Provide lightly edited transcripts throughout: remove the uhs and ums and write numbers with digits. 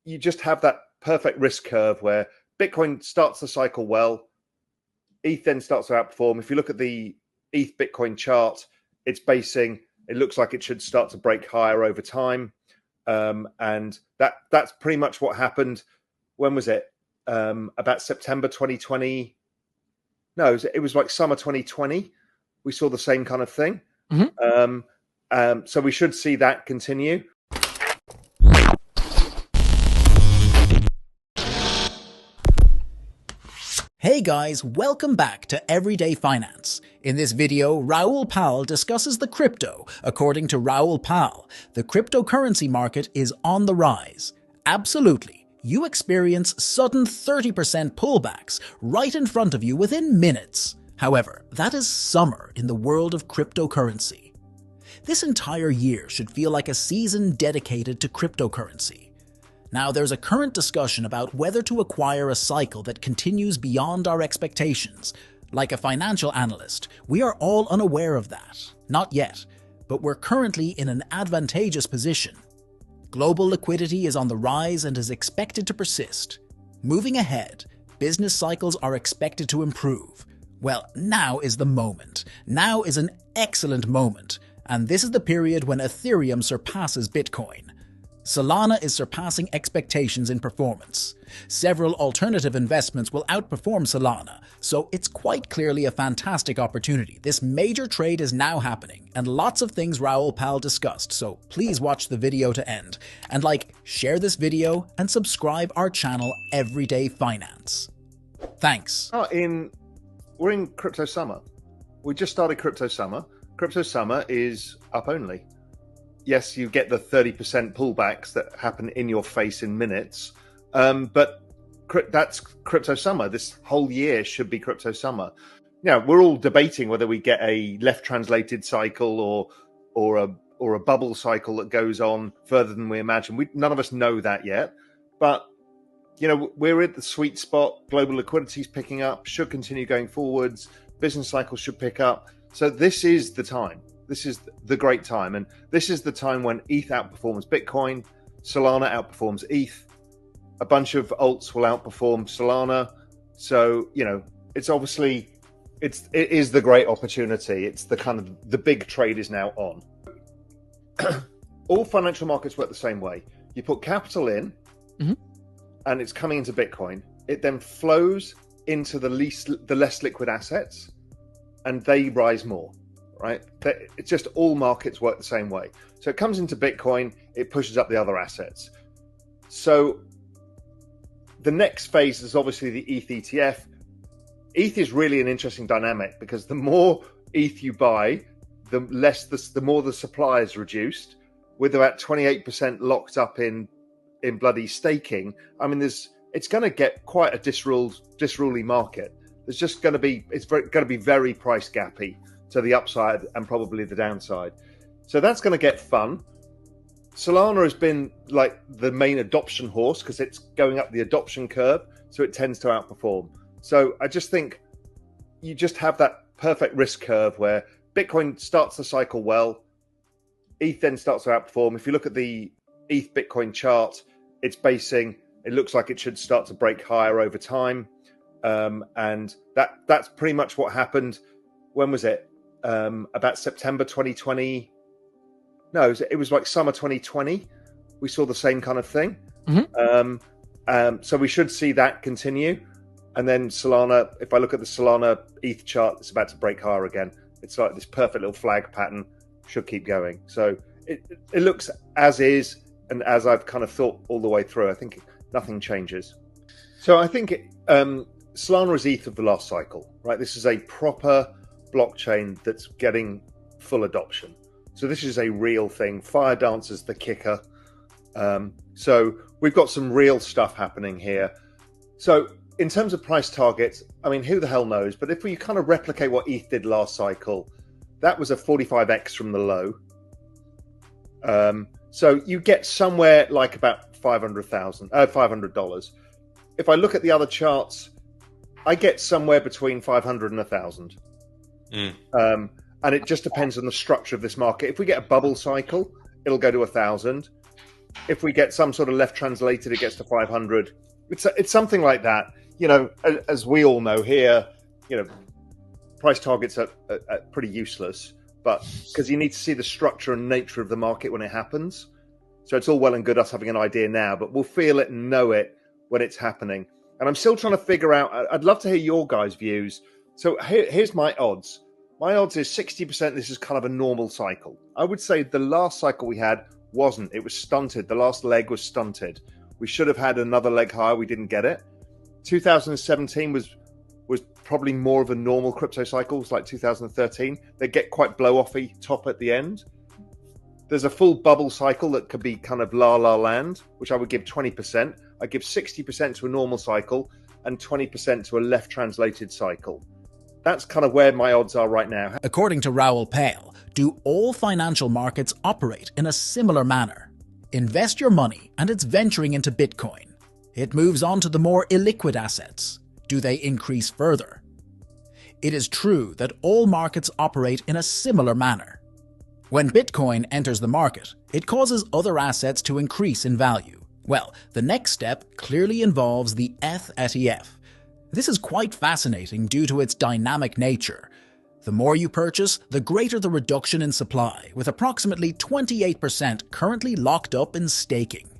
you just have that perfect risk curve where Bitcoin starts the cycle well, ETH then starts to outperform. If you look at the ETH Bitcoin chart, it looks like it should start to break higher over time. And that's pretty much what happened. When was it? About September 2020. No, it was like summer 2020. We saw the same kind of thing. So we should see that continue. Hey guys, welcome back to Everyday Finance. In this video, Raoul Pal discusses the crypto. According to Raoul Pal, the cryptocurrency market is on the rise. Absolutely. You experience sudden 30% pullbacks right in front of you within minutes. However, that is summer in the world of cryptocurrency. This entire year should feel like a season dedicated to cryptocurrency. Now, there's a current discussion about whether to acquire a cycle that continues beyond our expectations. Like a financial analyst, we are all unaware of that. Not yet, but we're currently in an advantageous position. Global liquidity is on the rise and is expected to persist. Moving ahead, business cycles are expected to improve. Well, now is the moment. Now is an excellent moment. And this is the period when Ethereum surpasses Bitcoin. Solana is surpassing expectations in performance. Several alternative investments will outperform Solana, so it's quite clearly a fantastic opportunity. This major trade is now happening, and lots of things Raoul Pal discussed, so please watch the video to end. And share this video, and subscribe our channel Everyday Finance. Thanks. We're in crypto summer. We just started crypto summer. Crypto summer is up only. Yes, you get the 30% pullbacks that happen in your face in minutes, but that's crypto summer. This whole year should be crypto summer. Now, we're all debating whether we get a left translated cycle or a bubble cycle that goes on further than we imagine. None of us know that yet, but we're at the sweet spot. Global liquidity is picking up, should continue going forwards. Business cycles should pick up. So this is the time. This is the great time. And this is the time when ETH outperforms Bitcoin, Solana outperforms ETH, a bunch of alts will outperform Solana. So, it is the great opportunity. It's the big trade is now on. All financial markets work the same way. You put capital in and it's coming into Bitcoin. It then flows into the less liquid assets and they rise more. Right? It's just all markets work the same way. So it comes into Bitcoin, it pushes up the other assets. So the next phase is obviously the ETH ETF. ETH is really an interesting dynamic because the more ETH you buy, the more the supply is reduced. With about 28% locked up in bloody staking, it's going to get quite a disruly market. It's going to be very price gappy to the upside and probably the downside. So that's going to get fun. Solana has been like the main adoption horse because it's going up the adoption curve, so it tends to outperform. So I just think you just have that perfect risk curve where Bitcoin starts the cycle well, ETH then starts to outperform. If you look at the ETH Bitcoin chart, it looks like it should start to break higher over time. And that's pretty much what happened. When was it? About September 2020. No, it was like summer 2020. We saw the same kind of thing. So we should see that continue. And then Solana, if I look at the Solana ETH chart, it's about to break higher again. It's like this perfect little flag pattern, should keep going. So it looks as is, and as I've kind of thought all the way through, I think nothing changes. So I think Solana is ETH of the last cycle, right? This is a proper blockchain that's getting full adoption. So this is a real thing. Firedance is the kicker. So we've got some real stuff happening here. So in terms of price targets, who the hell knows? But if we kind of replicate what ETH did last cycle, that was a 45x from the low. So you get somewhere like about $500. If I look at the other charts, I get somewhere between 500 and 1,000. And it just depends on the structure of this market. If we get a bubble cycle, it'll go to 1,000. if we get some sort of left translated, it gets to 500. It's something like that. You know, as we all know here, you know, price targets are pretty useless, but because you need to see the structure and nature of the market when it happens. So it's all well and good us having an idea now, but we'll feel it and know it when it's happening. And I'm still trying to figure out, I'd love to hear your guys' views. So here's my odds. My odds is 60% this is kind of a normal cycle. I would say the last cycle we had wasn't. It was stunted. The last leg was stunted. We should have had another leg higher. We didn't get it. 2017 was probably more of a normal crypto cycle. It was like 2013. They get quite blow-offy top at the end. There's a full bubble cycle that could be kind of la-la land, which I would give 20%. I give 60% to a normal cycle and 20% to a left-translated cycle. That's kind of where my odds are right now. According to Raoul Pal, do all financial markets operate in a similar manner? Invest your money and it's venturing into Bitcoin. It moves on to the more illiquid assets. Do they increase further? It is true that all markets operate in a similar manner. When Bitcoin enters the market, it causes other assets to increase in value. Well, the next step clearly involves the ETH ETF. This is quite fascinating due to its dynamic nature. The more you purchase, the greater the reduction in supply, with approximately 28% currently locked up in staking.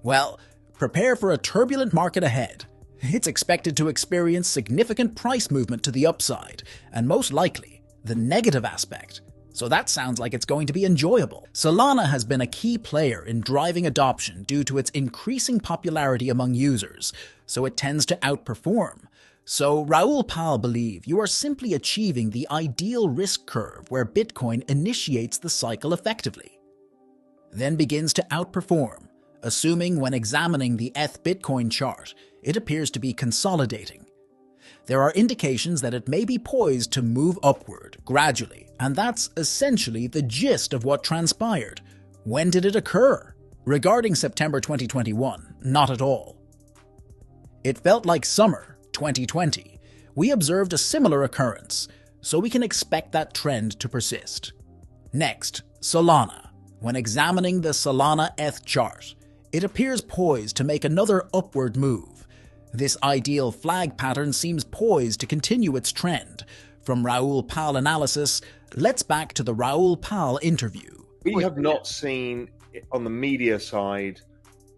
Well, prepare for a turbulent market ahead. It's expected to experience significant price movement to the upside, and most likely, the negative aspect. So that sounds like it's going to be enjoyable. Solana has been a key player in driving adoption due to its increasing popularity among users, so it tends to outperform. So Raoul Pal believes you are simply achieving the ideal risk curve where Bitcoin initiates the cycle effectively, then begins to outperform, assuming when examining the ETH Bitcoin chart, it appears to be consolidating. There are indications that it may be poised to move upward gradually, and that's essentially the gist of what transpired. When did it occur? Regarding September 2021, not at all. It felt like summer 2020. We observed a similar occurrence, so we can expect that trend to persist. Next, Solana. When examining the Solana ETH chart, it appears poised to make another upward move. This ideal flag pattern seems poised to continue its trend. From Raoul Pal Analysis, let's back to the Raoul Pal interview. We have not seen, on the media side,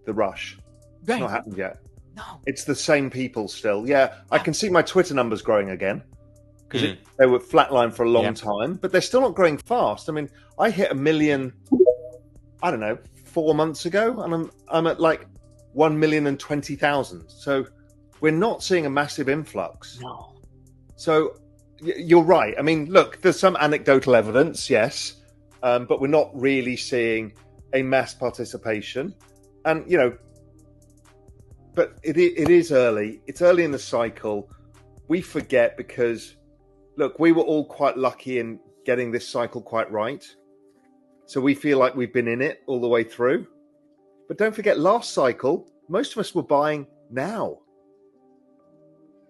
the rush. It's not happened yet. No. It's the same people still. Yeah, I can see my Twitter numbers growing again because they were flatlined for a long time, but they're still not growing fast. I mean, I hit 1 million, I don't know, 4 months ago, and I'm at like 1,020,000. So we're not seeing a massive influx. No. So you're right. I mean, look, there's some anecdotal evidence, yes, but we're not really seeing a mass participation. And, you know, but it is early. It's early in the cycle. We forget because, look, we were all quite lucky in getting this cycle quite right. So we feel like we've been in it all the way through. But don't forget, last cycle, most of us were buying now.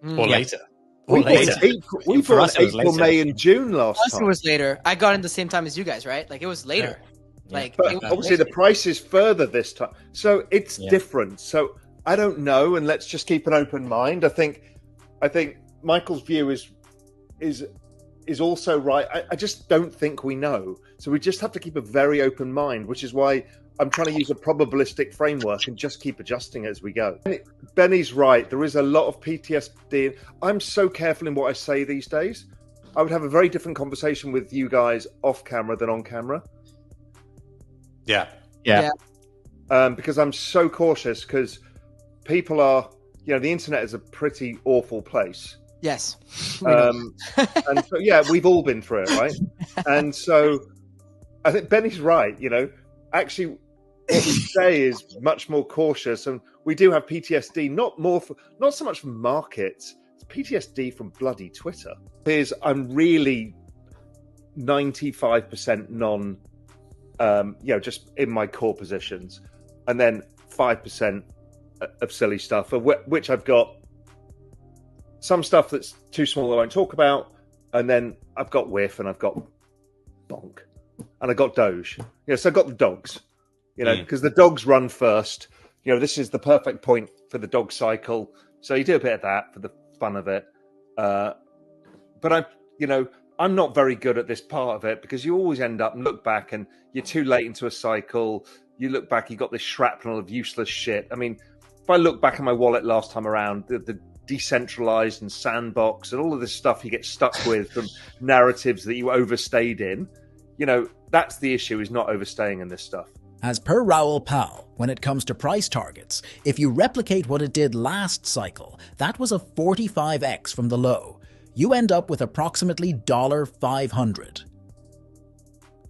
Or later. We bought April, May, and June last time. It was later. I got in the same time as you guys, right? Like, it was later. Yeah. Like, but obviously the price is further this time. So it's different. So I don't know, and let's just keep an open mind. I think Michael's view is also right. I just don't think we know. So we just have to keep a very open mind, which is why I'm trying to use a probabilistic framework and just keep adjusting as we go. Benny's right. There is a lot of PTSD. I'm so careful in what I say these days. I would have a very different conversation with you guys off camera than on camera. Yeah. Because I'm so cautious because people are, the internet is a pretty awful place. Yes. And so, we've all been through it, right? And so I think Benny's right. Actually, what we say is much more cautious, and we do have PTSD, not so much from markets, it's PTSD from bloody Twitter. I'm really 95% non, just in my core positions, and then 5% of silly stuff, of which I've got some stuff that's too small I won't talk about, and then I've got Whiff, and I've got Bonk, and I got Doge. So I've got the dogs. You know, because the dogs run first. You know, this is the perfect point for the dog cycle. So you do a bit of that for the fun of it. But I'm not very good at this part of it because you always end up and look back and you're too late into a cycle. You look back, you got this shrapnel of useless shit. I mean, if I look back at my wallet last time around, the decentralized and sandbox and all of this stuff you get stuck with from narratives that you overstayed in, you know, that's the issue, is not overstaying in this stuff. As per Raoul Pal, when it comes to price targets, if you replicate what it did last cycle, that was a 45x from the low. You end up with approximately $500.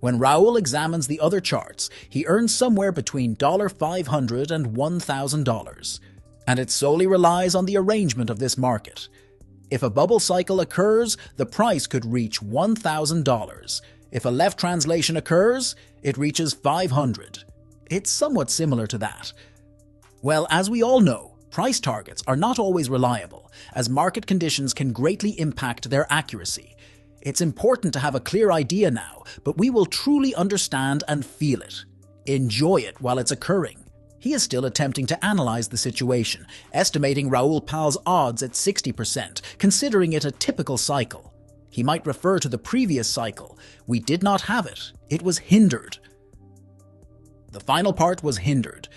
When Raoul examines the other charts, he earns somewhere between $500 and $1,000. And it solely relies on the arrangement of this market. If a bubble cycle occurs, the price could reach $1,000. If a left translation occurs, it reaches $500. It's somewhat similar to that. Well, as we all know, price targets are not always reliable, as market conditions can greatly impact their accuracy. It's important to have a clear idea now, but we will truly understand and feel it. Enjoy it while it's occurring. He is still attempting to analyze the situation, estimating Raoul Pal's odds at 60%, considering it a typical cycle. He might refer to the previous cycle. We did not have it. It was hindered. The final part was hindered.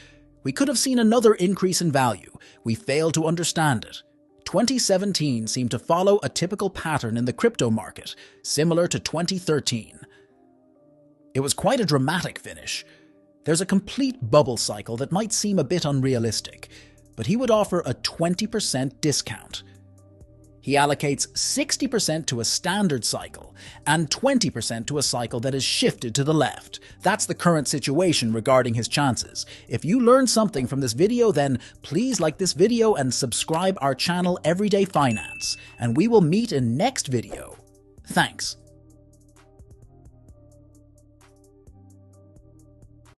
We could have seen another increase in value. We failed to understand it. 2017 seemed to follow a typical pattern in the crypto market, similar to 2013. It was quite a dramatic finish. There's a complete bubble cycle that might seem a bit unrealistic, but he would offer a 20% discount. He allocates 60% to a standard cycle and 20% to a cycle that is shifted to the left. That's the current situation regarding his chances. If you learned something from this video, then please like this video and subscribe our channel Everyday Finance, and we will meet in next video. Thanks.